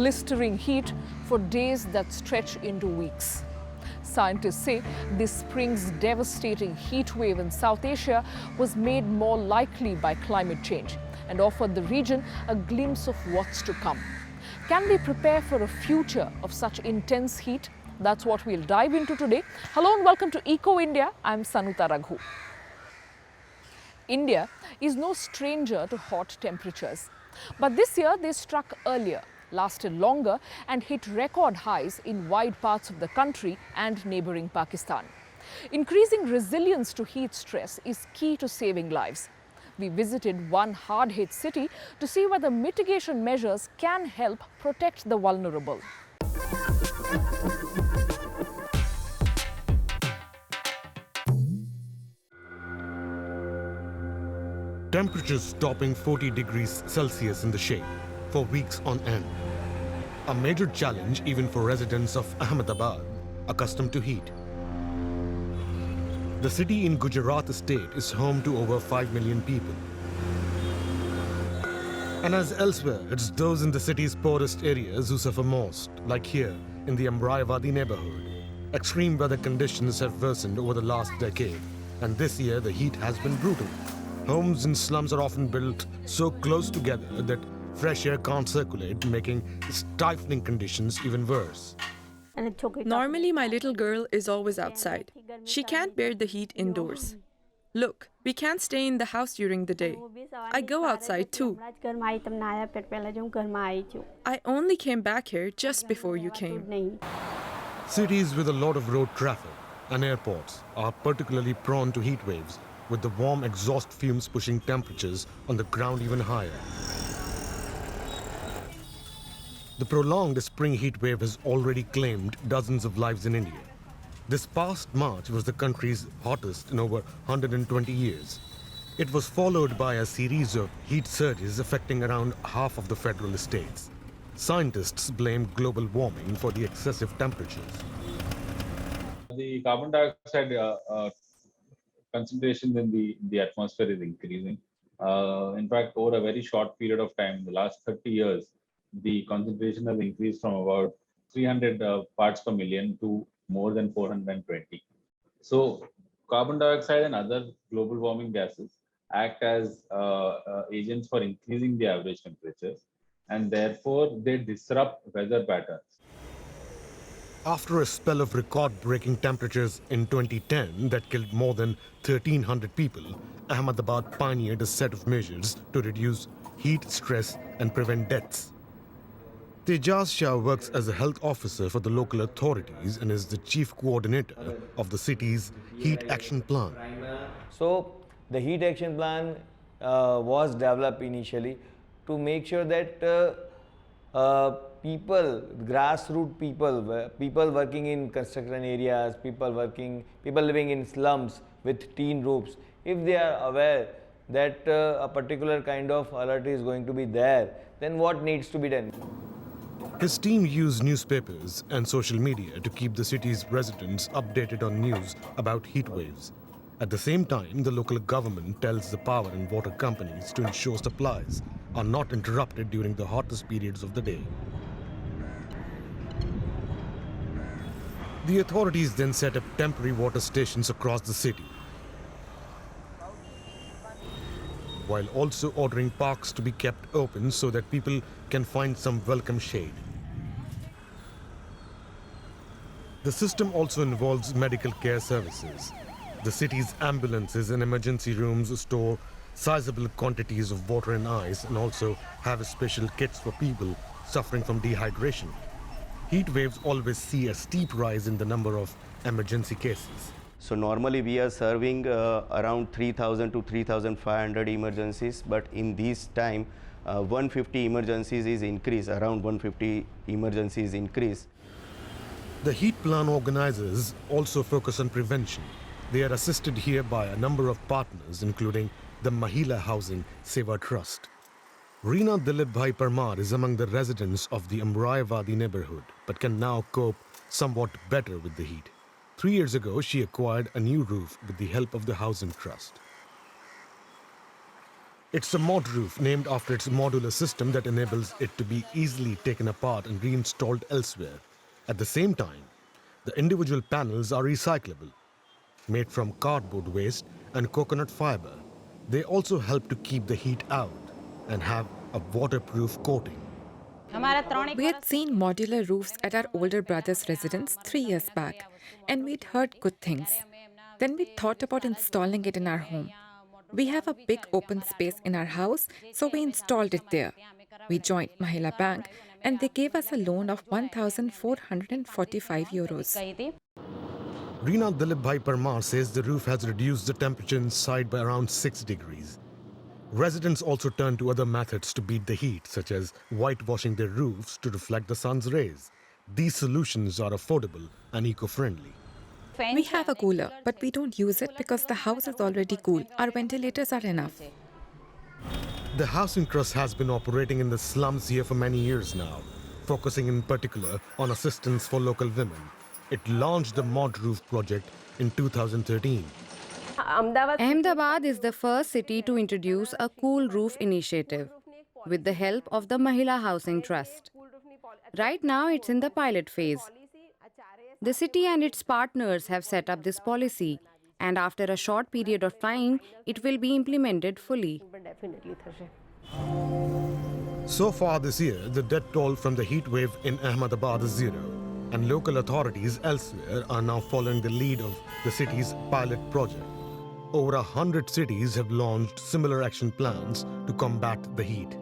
blistering heat for days that stretch into weeks. Scientists say this spring's devastating heat wave in South Asia was made more likely by climate change and offered the region a glimpse of what's to come. Can we prepare for a future of such intense heat? That's what we'll dive into today. Hello and welcome to Eco India. I'm Sanuta Raghu. India is no stranger to hot temperatures. But this year they struck earlier, lasted longer and hit record highs in wide parts of the country and neighbouring Pakistan. Increasing resilience to heat stress is key to saving lives. We visited one hard-hit city to see whether mitigation measures can help protect the vulnerable. Temperatures topping 40 degrees Celsius in the shade for weeks on end. A major challenge even for residents of Ahmedabad, accustomed to heat. The city in Gujarat state is home to over 5 million people. And as elsewhere, it's those in the city's poorest areas who suffer most, like here in the Amrayavadi neighborhood. Extreme weather conditions have worsened over the last decade, and this year the heat has been brutal. Homes in slums are often built so close together that fresh air can't circulate, making stifling conditions even worse. Normally, my little girl is always outside. She can't bear the heat indoors. Look, we can't stay in the house during the day. I go outside too. I only came back here just before you came. Cities with a lot of road traffic and airports are particularly prone to heat waves, with the warm exhaust fumes pushing temperatures on the ground even higher. The prolonged spring heat wave has already claimed dozens of lives in India. This past March was the country's hottest in over 120 years. It was followed by a series of heat surges affecting around half of the federal states. Scientists blame global warming for the excessive temperatures. The carbon dioxide concentration in the atmosphere is increasing. In fact, over a very short period of time, the last 30 years, the concentration has increased from about 300 parts per million to more than 420. So carbon dioxide and other global warming gases act as agents for increasing the average temperatures, and therefore they disrupt weather patterns. After a spell of record-breaking temperatures in 2010 that killed more than 1,300 people, Ahmedabad pioneered a set of measures to reduce heat stress and prevent deaths. Tejas Shah works as a health officer for the local authorities and is the chief coordinator of the city's heat action plan. So the heat action plan was developed initially to make sure that people, grassroots people working in construction areas, people living in slums with tin roofs, if they are aware that a particular kind of alert is going to be there, then what needs to be done? His team used newspapers and social media to keep the city's residents updated on news about heat waves. At the same time, the local government tells the power and water companies to ensure supplies are not interrupted during the hottest periods of the day. The authorities then set up temporary water stations across the city, while also ordering parks to be kept open so that people can find some welcome shade. The system also involves medical care services. The city's ambulances and emergency rooms store sizable quantities of water and ice and also have special kits for people suffering from dehydration. Heat waves always see a steep rise in the number of emergency cases. So normally we are serving around 3,000 to 3,500 emergencies, but in this time 150 emergencies is increased, around 150 emergencies increase. The heat plan organizers also focus on prevention. They are assisted here by a number of partners, including the Mahila Housing Seva Trust. Reena Dilipbhai Parmar is among the residents of the Amrayavadi neighborhood, but can now cope somewhat better with the heat. 3 years ago, she acquired a new roof with the help of the Housing Trust. It's a mod roof named after its modular system that enables it to be easily taken apart and reinstalled elsewhere. At the same time, the individual panels are recyclable, made from cardboard waste and coconut fiber. They also help to keep the heat out and have a waterproof coating. We had seen modular roofs at our older brother's residence 3 years back, and we'd heard good things. Then we thought about installing it in our home. We have a big open space in our house, so we installed it there. We joined Mahila Bank, and they gave us a loan of 1,445 euros. Reena Dilipbhai Parmar says the roof has reduced the temperature inside by around 6 degrees. Residents also turn to other methods to beat the heat, such as whitewashing their roofs to reflect the sun's rays. These solutions are affordable and eco-friendly. We have a cooler, but we don't use it because the house is already cool. Our ventilators are enough. The Housing Trust has been operating in the slums here for many years now, focusing in particular on assistance for local women. It launched the Mod Roof project in 2013. Ahmedabad is the first city to introduce a cool roof initiative with the help of the Mahila Housing Trust. Right now, it's in the pilot phase. The city and its partners have set up this policy, and after a short period of time, it will be implemented fully. So far this year, the death toll from the heat wave in Ahmedabad is zero, and local authorities elsewhere are now following the lead of the city's pilot project. Over 100 cities have launched similar action plans to combat the heat.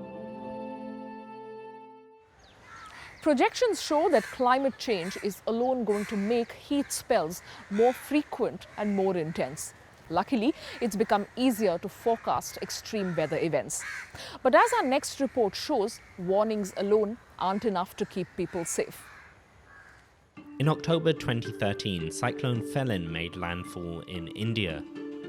Projections show that climate change is alone going to make heat spells more frequent and more intense. Luckily, it's become easier to forecast extreme weather events. But as our next report shows, warnings alone aren't enough to keep people safe. In October 2013, Cyclone Felin made landfall in India.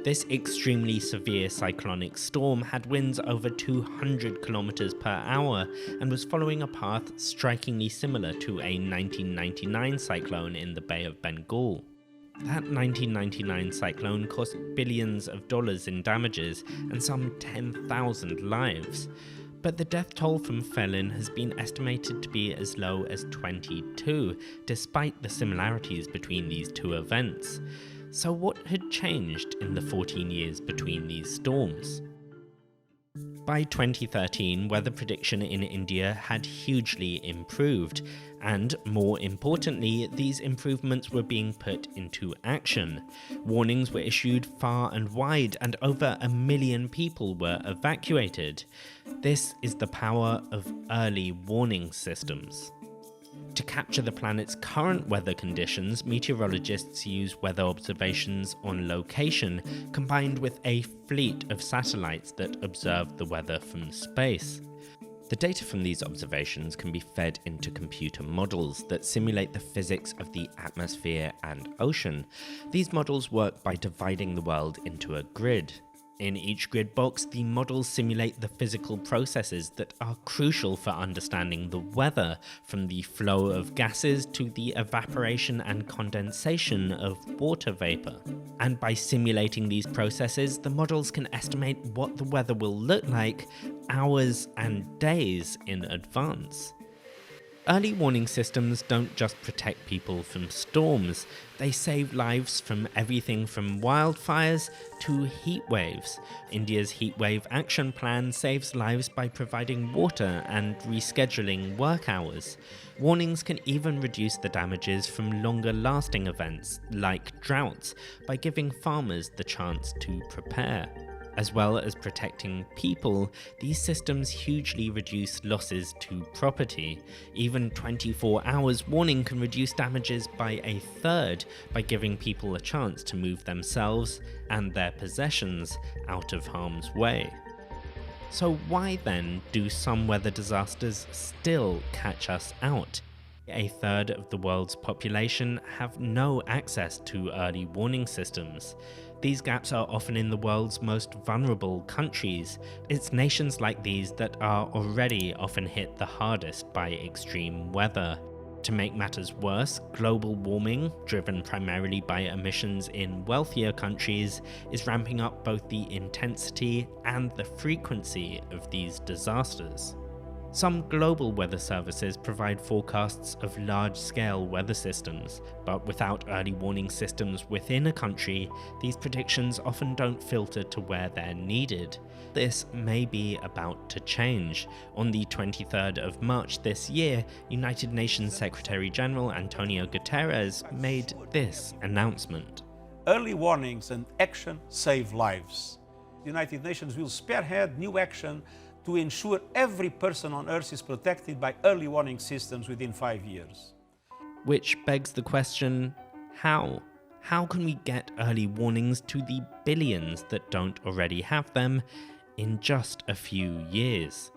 This extremely severe cyclonic storm had winds over 200 kilometers per hour and was following a path strikingly similar to a 1999 cyclone in the Bay of Bengal. That 1999 cyclone cost billions of dollars in damages and some 10,000 lives. But the death toll from Felin has been estimated to be as low as 22, despite the similarities between these two events. So what had changed in the 14 years between these storms? By 2013, weather prediction in India had hugely improved, and more importantly, these improvements were being put into action. Warnings were issued far and wide, and over 1 million people were evacuated. This is the power of early warning systems. To capture the planet's current weather conditions, meteorologists use weather observations on location, combined with a fleet of satellites that observe the weather from space. The data from these observations can be fed into computer models that simulate the physics of the atmosphere and ocean. These models work by dividing the world into a grid. In each grid box, the models simulate the physical processes that are crucial for understanding the weather, from the flow of gases to the evaporation and condensation of water vapor. And by simulating these processes, the models can estimate what the weather will look like hours and days in advance. Early warning systems don't just protect people from storms, they save lives from everything from wildfires to heat waves. India's heatwave action plan saves lives by providing water and rescheduling work hours. Warnings can even reduce the damages from longer lasting events like droughts by giving farmers the chance to prepare. As well as protecting people, these systems hugely reduce losses to property. Even 24 hours warning can reduce damages by a third by giving people a chance to move themselves and their possessions out of harm's way. So why then do some weather disasters still catch us out? A third of the world's population have no access to early warning systems. These gaps are often in the world's most vulnerable countries. It's nations like these that are already often hit the hardest by extreme weather. To make matters worse, global warming, driven primarily by emissions in wealthier countries, is ramping up both the intensity and the frequency of these disasters. Some global weather services provide forecasts of large-scale weather systems, but without early warning systems within a country, these predictions often don't filter to where they're needed. This may be about to change. On the 23rd of March this year, United Nations Secretary-General Antonio Guterres made this announcement. Early warnings and action save lives. The United Nations will spearhead new action to ensure every person on Earth is protected by early warning systems within 5 years. Which begs the question, how? How can we get early warnings to the billions that don't already have them in just a few years?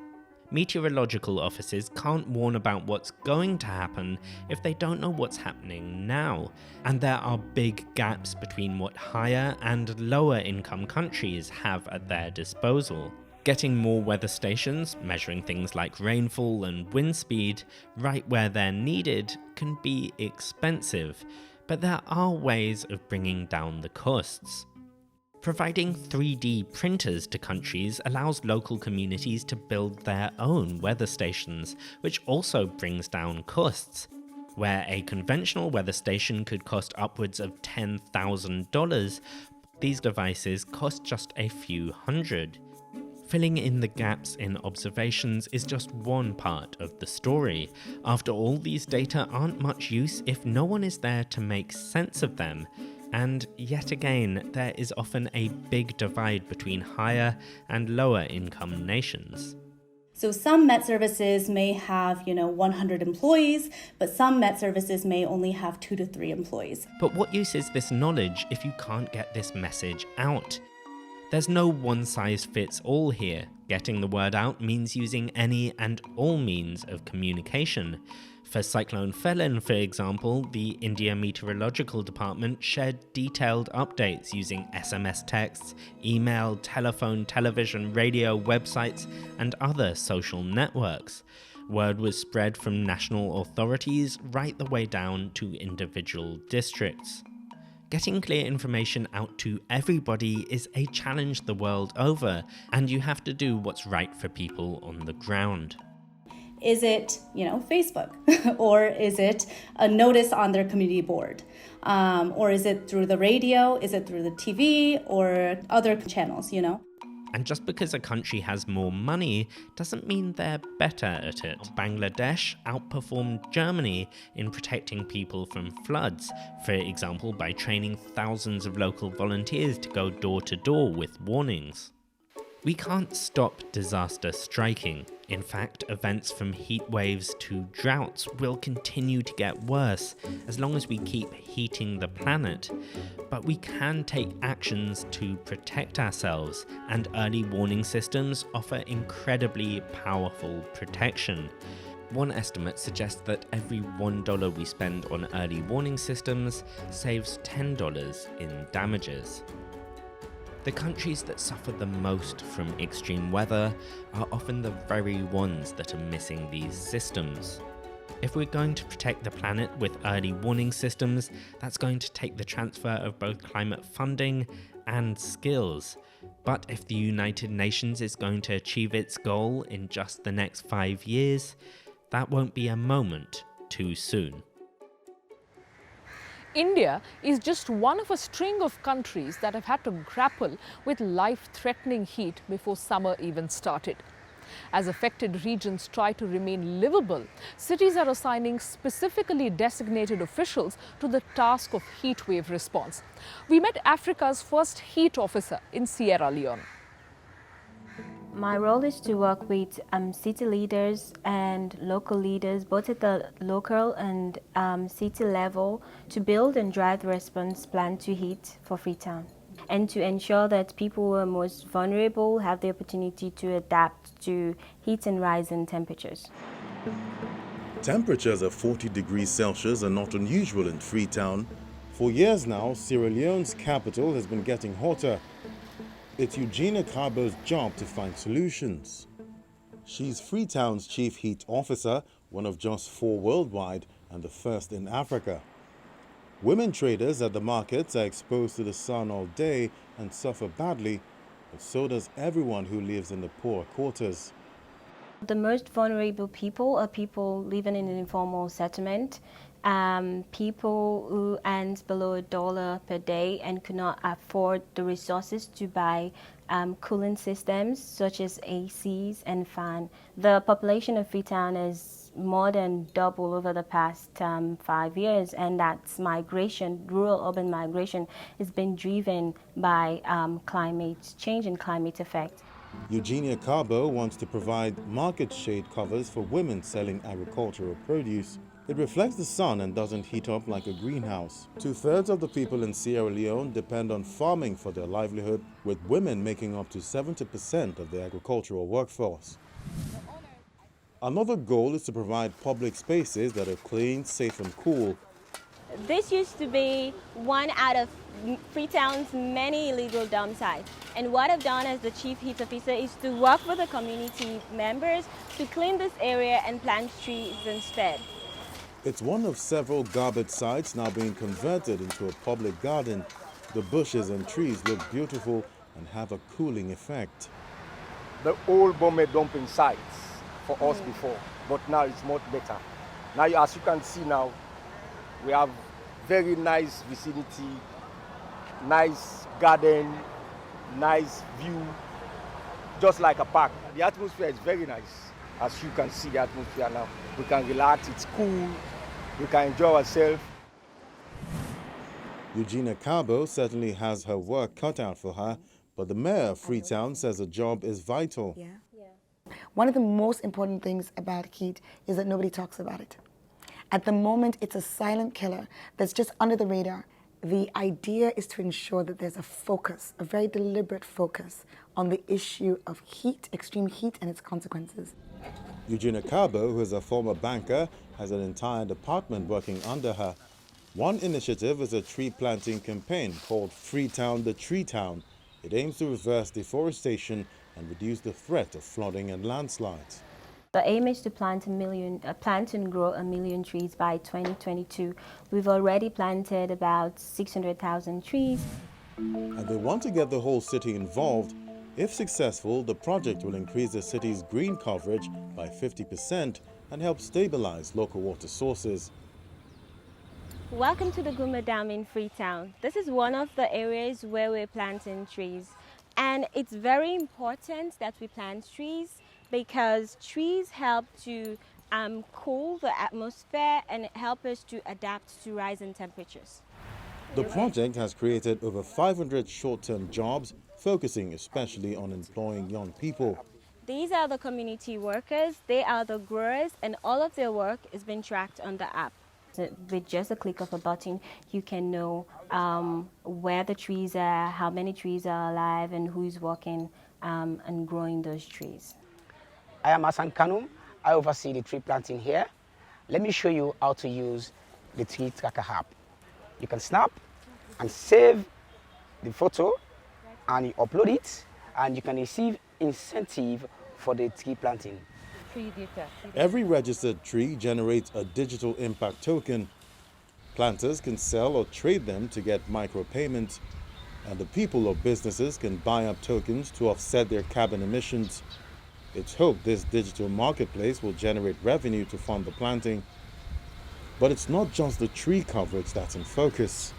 Meteorological offices can't warn about what's going to happen if they don't know what's happening now, and there are big gaps between what higher and lower income countries have at their disposal. Getting more weather stations, measuring things like rainfall and wind speed, right where they're needed can be expensive, but there are ways of bringing down the costs. Providing 3D printers to countries allows local communities to build their own weather stations, which also brings down costs. Where a conventional weather station could cost upwards of $10,000, these devices cost just a few hundred. Filling in the gaps in observations is just one part of the story. After all, these data aren't much use if no one is there to make sense of them. And yet again, there is often a big divide between higher and lower income nations. So some Met services may have, 100 employees, but some Met services may only have 2 to 3 employees. But what use is this knowledge if you can't get this message out? There's no one-size-fits-all here. Getting the word out means using any and all means of communication. For Cyclone Felin, for example, the India Meteorological Department shared detailed updates using SMS texts, email, telephone, television, radio, websites, and other social networks. Word was spread from national authorities right the way down to individual districts. Getting clear information out to everybody is a challenge the world over, and you have to do what's right for people on the ground. Is it, Facebook? Or is it a notice on their community board? Or is it through the radio? Is it through the TV or other channels, And just because a country has more money doesn't mean they're better at it. Bangladesh outperformed Germany in protecting people from floods, for example by training thousands of local volunteers to go door to door with warnings. We can't stop disaster striking. In fact, events from heat waves to droughts will continue to get worse as long as we keep heating the planet. But we can take actions to protect ourselves, and early warning systems offer incredibly powerful protection. One estimate suggests that every $1 we spend on early warning systems saves $10 in damages. The countries that suffer the most from extreme weather are often the very ones that are missing these systems. If we're going to protect the planet with early warning systems, that's going to take the transfer of both climate funding and skills. But if the United Nations is going to achieve its goal in just the next 5 years, that won't be a moment too soon. India is just one of a string of countries that have had to grapple with life-threatening heat before summer even started. As affected regions try to remain livable, cities are assigning specifically designated officials to the task of heat wave response. We met Africa's first heat officer in Sierra Leone. My role is to work with city leaders and local leaders, both at the local and city level, to build and drive the response plan to heat for Freetown, and to ensure that people who are most vulnerable have the opportunity to adapt to heat and rise in temperatures. Temperatures of 40 degrees Celsius are not unusual in Freetown. For years now, Sierra Leone's capital has been getting hotter. It's Eugenia Carbo's job to find solutions. She's Freetown's chief heat officer, one of just 4 worldwide, and the first in Africa. Women traders at the markets are exposed to the sun all day and suffer badly, but so does everyone who lives in the poor quarters. The most vulnerable people are people living in an informal settlement, people who earn below $1 per day and could not afford the resources to buy cooling systems such as ACs and fan. The population of Freetown is more than double over the past 5 years, and that's migration, rural-urban migration, has been driven by climate change and climate effect. Eugenia Carbo wants to provide market shade covers for women selling agricultural produce. It reflects the sun and doesn't heat up like a greenhouse. 2/3 of the people in Sierra Leone depend on farming for their livelihood, with women making up to 70% of the agricultural workforce. Another goal is to provide public spaces that are clean, safe and cool. This used to be one out of Freetown's many illegal dump sites. And what I've done as the chief heat officer is to work with the community members to clean this area and plant trees instead. It's one of several garbage sites now being converted into a public garden. The bushes and trees look beautiful and have a cooling effect. The old bomber dumping sites for us before, but now it's much better. Now, as you can see now, we have very nice vicinity, nice garden, nice view, just like a park. The atmosphere is very nice. As you can see the atmosphere now, we can relax, it's cool, we can enjoy ourselves. Eugenia Carbo certainly has her work cut out for her, but the mayor of Freetown says the job is vital. One of the most important things about heat is that nobody talks about it. At the moment, it's a silent killer that's just under the radar. The idea is to ensure that there's a focus, a very deliberate focus on the issue of heat, extreme heat and its consequences. Eugenia Carbo, who is a former banker, has an entire department working under her. One initiative is a tree planting campaign called Freetown the Tree Town. It aims to reverse deforestation and reduce the threat of flooding and landslides. The aim is to plant and grow 1 million trees by 2022. We've already planted about 600,000 trees. And they want to get the whole city involved. If successful, the project will increase the city's green coverage by 50% and help stabilize local water sources. Welcome to the Guma Dam in Freetown. This is one of the areas where we're planting trees. And it's very important that we plant trees because trees help to cool the atmosphere and help us to adapt to rising temperatures. The project has created over 500 short-term jobs, focusing especially on employing young people. These are the community workers, they are the growers, and all of their work is being tracked on the app. With just a click of a button, you can know where the trees are, how many trees are alive, and who's working and growing those trees. I am Hassan Kanum. I oversee the tree planting here. Let me show you how to use the tree tracker app. You can snap and save the photo and you upload it and you can receive incentive for the tree planting. Every registered tree generates a digital impact token. Planters can sell or trade them to get micropayments, and the people or businesses can buy up tokens to offset their carbon emissions. It's hoped this digital marketplace will generate revenue to fund the planting. But it's not just the tree coverage that's in focus.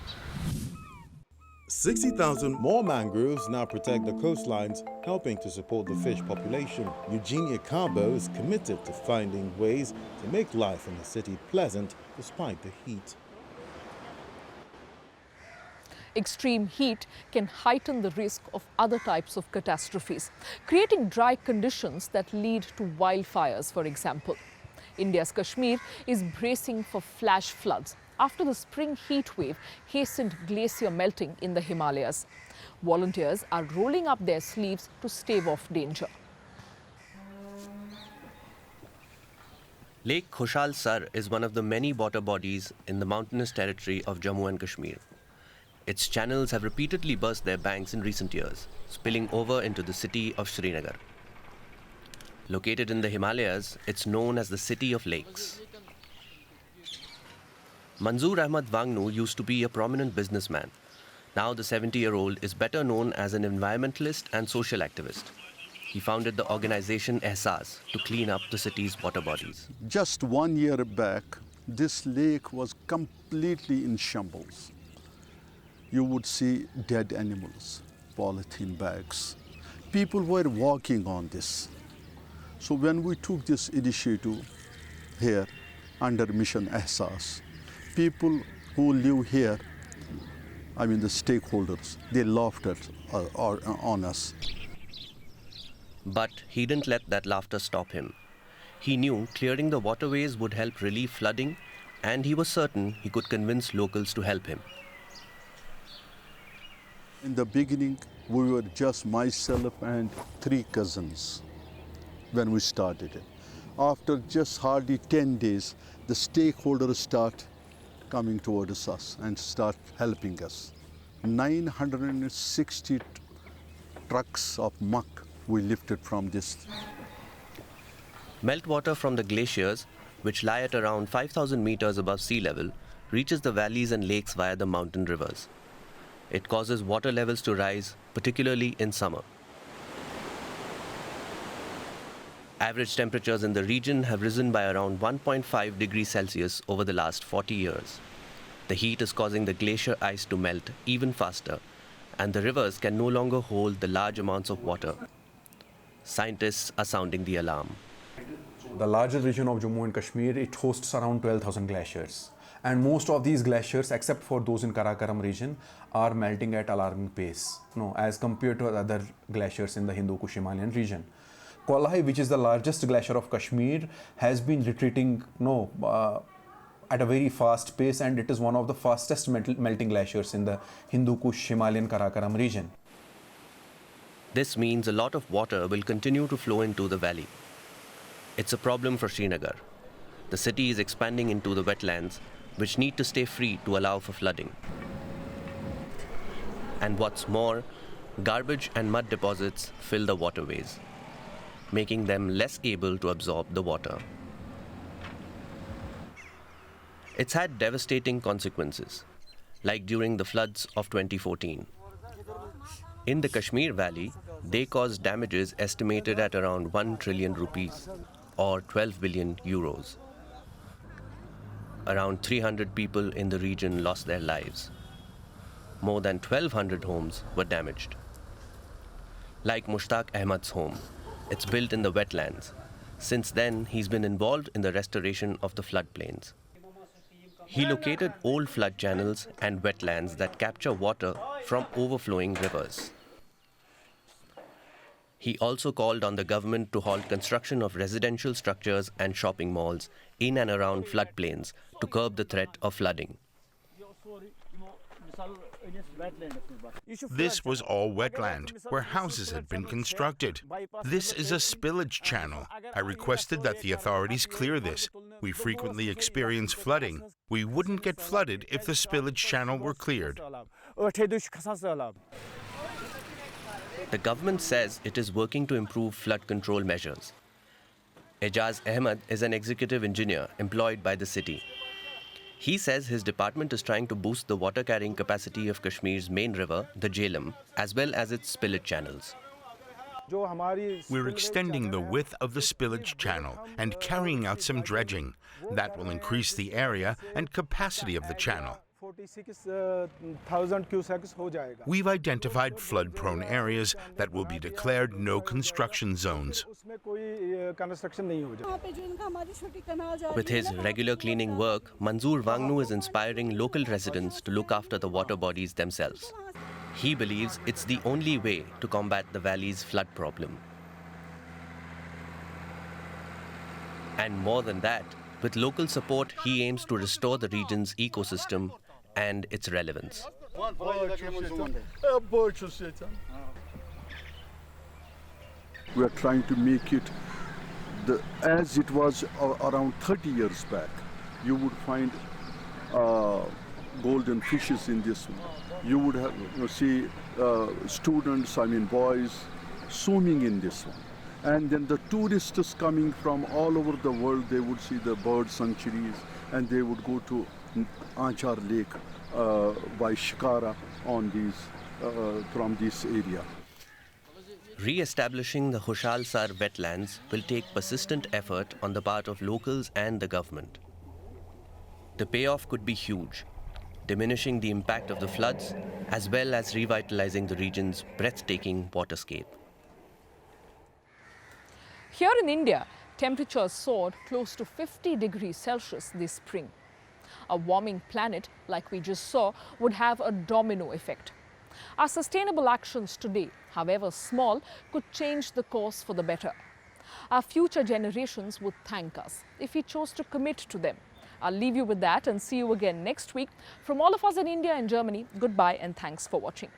60,000 more mangroves now protect the coastlines, helping to support the fish population. Eugenia Carbo is committed to finding ways to make life in the city pleasant despite the heat. Extreme heat can heighten the risk of other types of catastrophes, creating dry conditions that lead to wildfires, for example. India's Kashmir is bracing for flash floods after the spring heat wave hastened glacier melting in the Himalayas. Volunteers are rolling up their sleeves to stave off danger. Lake Khushal Sar is one of the many water bodies in the mountainous territory of Jammu and Kashmir. Its channels have repeatedly burst their banks in recent years, spilling over into the city of Srinagar. Located in the Himalayas, it's known as the City of Lakes. Manzoor Ahmad Wangnu used to be a prominent businessman. Now the 70-year-old is better known as an environmentalist and social activist. He founded the organization Ehsaas to clean up the city's water bodies. Just 1 year back, this lake was completely in shambles. You would see dead animals, polythene bags. People were walking on this. So when we took this initiative here under Mission Ehsaas, people who live here, I mean the stakeholders, they laughed at, on us. But he didn't let that laughter stop him. He knew clearing the waterways would help relieve flooding, and he was certain he could convince locals to help him. In the beginning, we were just myself and 3 cousins when we started it. After just hardly 10 days, the stakeholders start coming towards us and start helping us. 960 trucks of muck we lifted from this. Meltwater from the glaciers, which lie at around 5,000 meters above sea level, reaches the valleys and lakes via the mountain rivers. It causes water levels to rise, particularly in summer. Average temperatures in the region have risen by around 1.5 degrees Celsius over the last 40 years. The heat is causing the glacier ice to melt even faster, and the rivers can no longer hold the large amounts of water. Scientists are sounding the alarm. The largest region of Jammu and Kashmir, it hosts around 12,000 glaciers. And most of these glaciers, except for those in Karakoram region, are melting at alarming pace, as compared to other glaciers in the Hindu Kush Himalayan region. Kolhai, which is the largest glacier of Kashmir, has been retreating at a very fast pace, and it is one of the fastest melting glaciers in the Hindu Kush Himalayan Karakoram region. This means a lot of water will continue to flow into the valley. It's a problem for Srinagar. The city is expanding into the wetlands, which need to stay free to allow for flooding. And what's more, garbage and mud deposits fill the waterways, making them less able to absorb the water. It's had devastating consequences, like during the floods of 2014. In the Kashmir Valley, they caused damages estimated at around 1 trillion rupees, or 12 billion euros. Around 300 people in the region lost their lives. More than 1,200 homes were damaged. Like Mushtaq Ahmad's home, it's built in the wetlands. Since then, he's been involved in the restoration of the floodplains. He located old flood channels and wetlands that capture water from overflowing rivers. He also called on the government to halt construction of residential structures and shopping malls in and around floodplains to curb the threat of flooding. This was all wetland, where houses had been constructed. This is a spillage channel. I requested that the authorities clear this. We frequently experience flooding. We wouldn't get flooded if the spillage channel were cleared. The government says it is working to improve flood control measures. Ejaz Ahmed is an executive engineer employed by the city. He says his department is trying to boost the water carrying capacity of Kashmir's main river, the Jhelum, as well as its spillage channels. We're extending the width of the spillage channel and carrying out some dredging. That will increase the area and capacity of the channel. 46,000 cusecs ho jayega. We've identified flood-prone areas that will be declared no construction zones. With his regular cleaning work, Manzoor Wangnu is inspiring local residents to look after the water bodies themselves. He believes it's the only way to combat the valley's flood problem. And more than that, with local support, he aims to restore the region's ecosystem and its relevance. We are trying to make it as it was around 30 years back. You would find golden fishes in this one. You would have, see students, boys, swimming in this one. And then the tourists coming from all over the world, they would see the bird sanctuaries and they would go to Anchar Lake by Shikara on from this area. Re-establishing the Khushal Sar wetlands will take persistent effort on the part of locals and the government. The payoff could be huge, diminishing the impact of the floods as well as revitalizing the region's breathtaking waterscape. Here in India, temperatures soared close to 50 degrees Celsius this spring. A warming planet, like we just saw, would have a domino effect. Our sustainable actions today, however small, could change the course for the better. Our future generations would thank us if we chose to commit to them. I'll leave you with that and see you again next week. From all of us in India and Germany, goodbye and thanks for watching.